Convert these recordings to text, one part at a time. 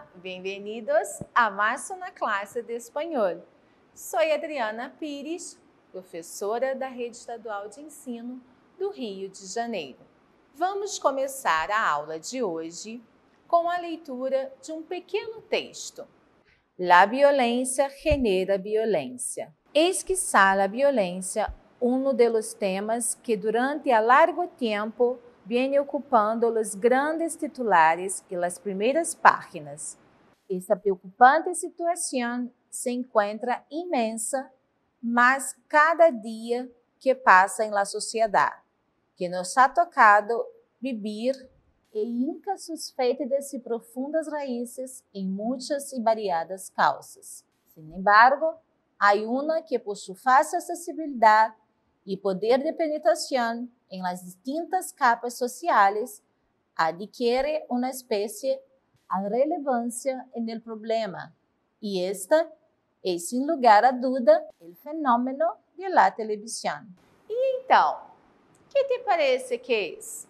Hola, bem-vindos a mais uma classe de espanhol. Sou Adriana Pires, professora da Rede Estadual de Ensino do Rio de Janeiro. Vamos começar a aula de hoje com a leitura de um pequeno texto. La violência genera violência. Es quizá la violencia uno de los temas que durante a largo tiempo viene ocupando los grandes titulares y las primeras páginas. Esta preocupante situación se encuentra inmensa, mas cada día que pasa en la sociedad, que nos ha tocado vivir e hinca sus fétidas y profundas raíces en muchas y variadas causas. Sin embargo, hay una que por su fácil accesibilidad y poder de penetración en las distintas capas sociales adquiere una especie de relevancia en el problema. Y esta es, sin lugar a duda, el fenómeno de la televisión. E então, que te parece que é isso?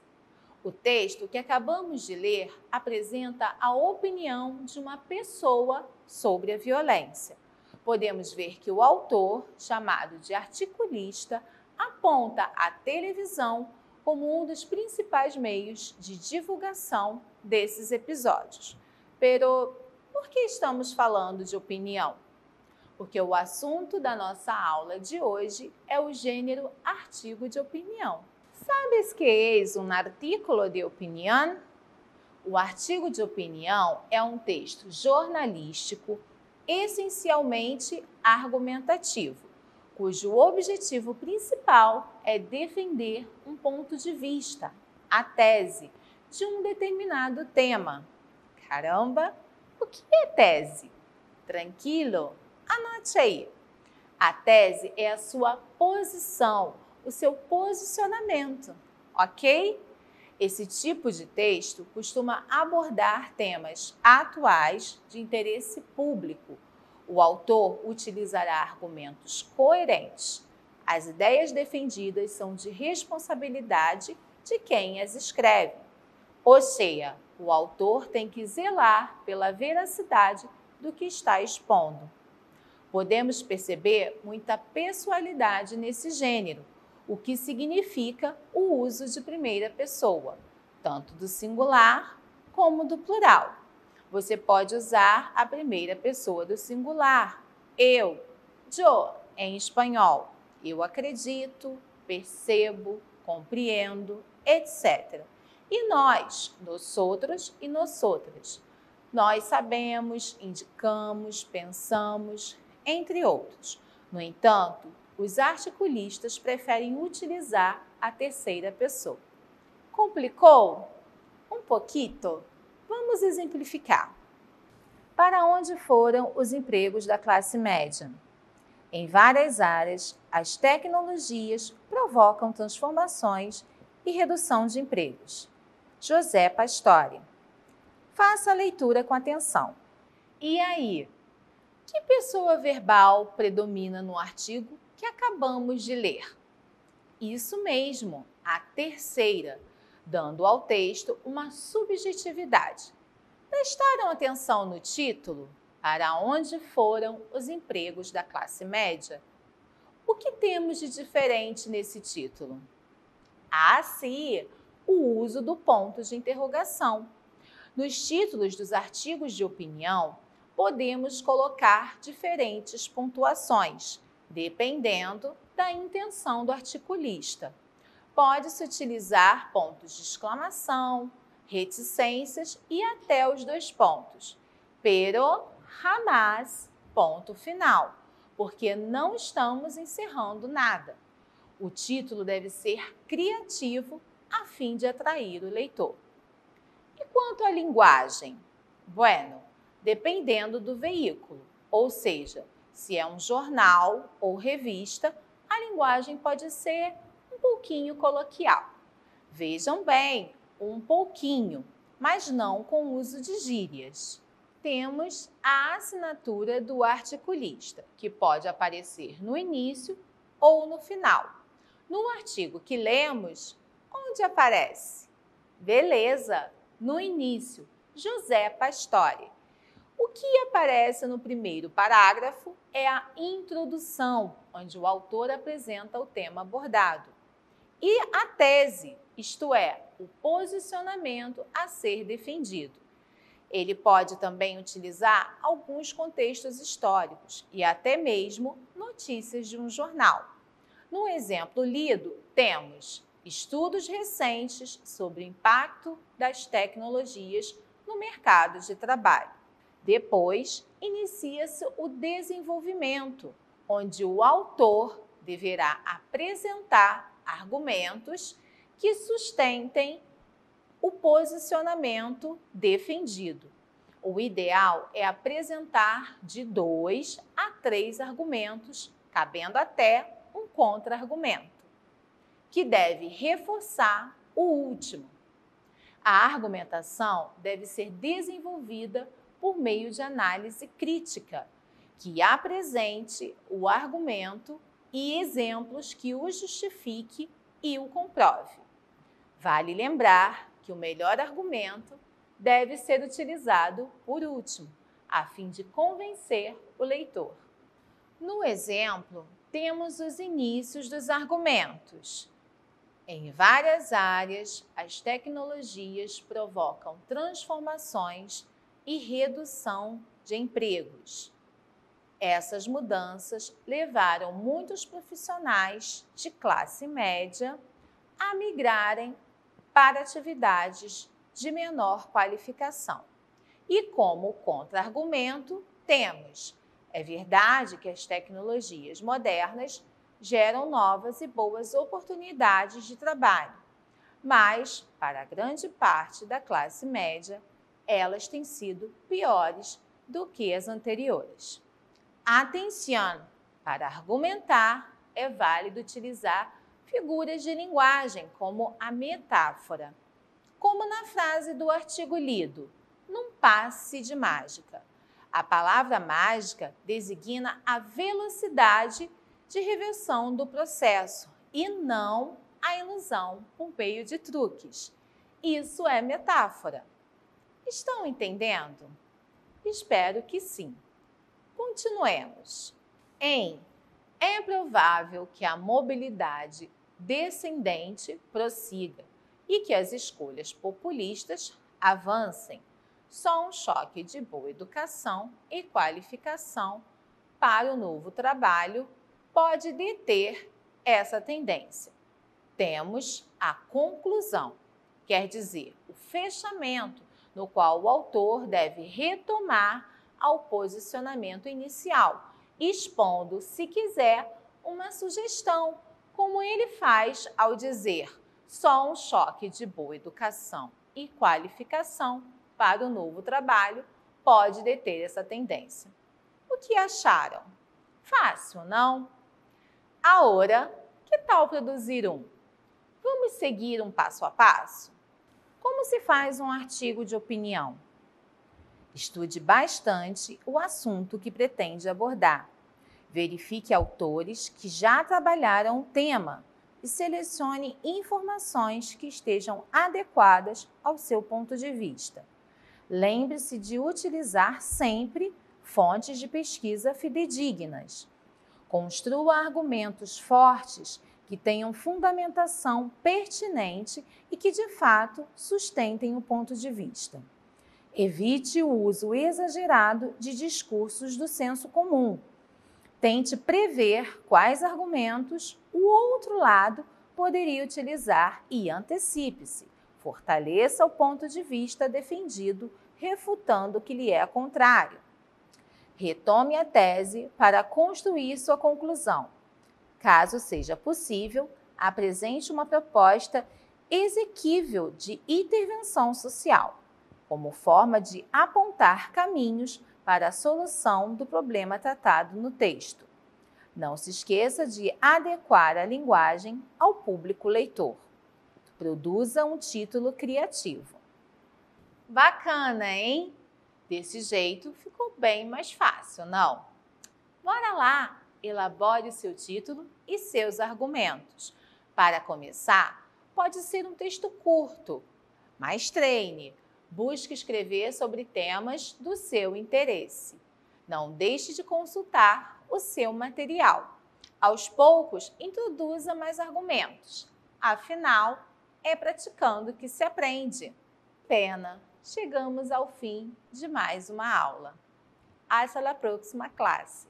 O texto que acabamos de ler apresenta a opinião de uma pessoa sobre a violência. Podemos ver que o autor, chamado de articulista, aponta a televisão como um dos principais meios de divulgação desses episódios. Pero, por que estamos falando de opinião? Porque o assunto da nossa aula de hoje é o gênero artigo de opinião. ¿Sabes qué es un artículo de opinião? O artigo de opinião é um texto jornalístico essencialmente argumentativo, cujo objetivo principal é defender um ponto de vista, a tese, de um determinado tema. Caramba, o que é tese? Tranquilo? Anote aí. A tese é a sua posição, o seu posicionamento, ok? Esse tipo de texto costuma abordar temas atuais de interesse público. O autor utilizará argumentos coerentes. As ideias defendidas são de responsabilidade de quem as escreve. Ou seja, o autor tem que zelar pela veracidade do que está expondo. Podemos perceber muita pessoalidade nesse gênero, o que significa o uso de primeira pessoa, tanto do singular como do plural. Você pode usar a primeira pessoa do singular, eu, yo, em espanhol. Eu acredito, percebo, compreendo, etc. E nós, nosotros e nosotras. Nós sabemos, indicamos, pensamos, entre outros. No entanto, os articulistas preferem utilizar a terceira pessoa. Complicou? Um pouquinho? Vamos exemplificar. Para onde foram os empregos da classe média? Em várias áreas, as tecnologias provocam transformações e redução de empregos. José Pastore. Faça a leitura com atenção. E aí? Que pessoa verbal predomina no artigo que acabamos de ler? Isso mesmo, a terceira, dando ao texto uma subjetividade. Prestaram atenção no título? Para onde foram os empregos da classe média? O que temos de diferente nesse título? Ah, sim, o uso do ponto de interrogação. Nos títulos dos artigos de opinião, podemos colocar diferentes pontuações, dependendo da intenção do articulista. Pode-se utilizar pontos de exclamação, reticências e até os dois pontos. Pero jamás ponto final, porque não estamos encerrando nada. O título deve ser criativo a fim de atrair o leitor. E quanto à linguagem? Bueno, dependendo do veículo, ou seja, se é um jornal ou revista, a linguagem pode ser um pouquinho coloquial. Vejam bem, um pouquinho, mas não com uso de gírias. Temos a assinatura do articulista, que pode aparecer no início ou no final. No artigo que lemos, onde aparece? Beleza, no início, José Pastore. O que aparece no primeiro parágrafo é a introdução, onde o autor apresenta o tema abordado, e a tese, isto é, o posicionamento a ser defendido. Ele pode também utilizar alguns contextos históricos e até mesmo notícias de um jornal. No exemplo lido, temos estudos recentes sobre o impacto das tecnologias no mercado de trabalho. Depois, inicia-se o desenvolvimento, onde o autor deverá apresentar argumentos que sustentem o posicionamento defendido. O ideal é apresentar de 2 a 3 argumentos, cabendo até um contra-argumento, que deve reforçar o último. A argumentação deve ser desenvolvida por meio de análise crítica, que apresente o argumento e exemplos que o justifique e o comprove. Vale lembrar que o melhor argumento deve ser utilizado por último, a fim de convencer o leitor. No exemplo, temos os inícios dos argumentos. Em várias áreas, as tecnologias provocam transformações e redução de empregos. Essas mudanças levaram muitos profissionais de classe média a migrarem para atividades de menor qualificação. E como contra-argumento, temos: é verdade que as tecnologias modernas geram novas e boas oportunidades de trabalho, mas, para a grande parte da classe média, elas têm sido piores do que as anteriores. Atenção! Para argumentar, é válido utilizar figuras de linguagem, como a metáfora. Como na frase do artigo lido, num passe de mágica. A palavra mágica designa a velocidade de reversão do processo e não a ilusão por meio de truques. Isso é metáfora. Estão entendendo? Espero que sim. Continuemos. É provável que a mobilidade descendente prossiga e que as escolhas populistas avancem. Só um choque de boa educação e qualificação para o novo trabalho pode deter essa tendência. Temos a conclusão, quer dizer, o fechamento, no qual o autor deve retomar ao posicionamento inicial, expondo, se quiser, uma sugestão, como ele faz ao dizer: só um choque de boa educação e qualificação para o novo trabalho pode deter essa tendência. O que acharam? Fácil, não? Agora, que tal produzir um? Vamos seguir um passo a passo? Como se faz um artigo de opinião? Estude bastante o assunto que pretende abordar. Verifique autores que já trabalharam o tema e selecione informações que estejam adequadas ao seu ponto de vista. Lembre-se de utilizar sempre fontes de pesquisa fidedignas. Construa argumentos fortes que tenham fundamentação pertinente e que, de fato, sustentem o ponto de vista. Evite o uso exagerado de discursos do senso comum. Tente prever quais argumentos o outro lado poderia utilizar e antecipe-se. Fortaleça o ponto de vista defendido, refutando o que lhe é contrário. Retome a tese para construir sua conclusão. Caso seja possível, apresente uma proposta exequível de intervenção social, como forma de apontar caminhos para a solução do problema tratado no texto. Não se esqueça de adequar a linguagem ao público leitor. Produza um título criativo. Bacana, hein? Desse jeito ficou bem mais fácil, não? Bora lá! Elabore o seu título e seus argumentos. Para começar, pode ser um texto curto, mas treine. Busque escrever sobre temas do seu interesse. Não deixe de consultar o seu material. Aos poucos, introduza mais argumentos. Afinal, é praticando que se aprende. Pena, chegamos ao fim de mais uma aula. Hasta la próxima classe.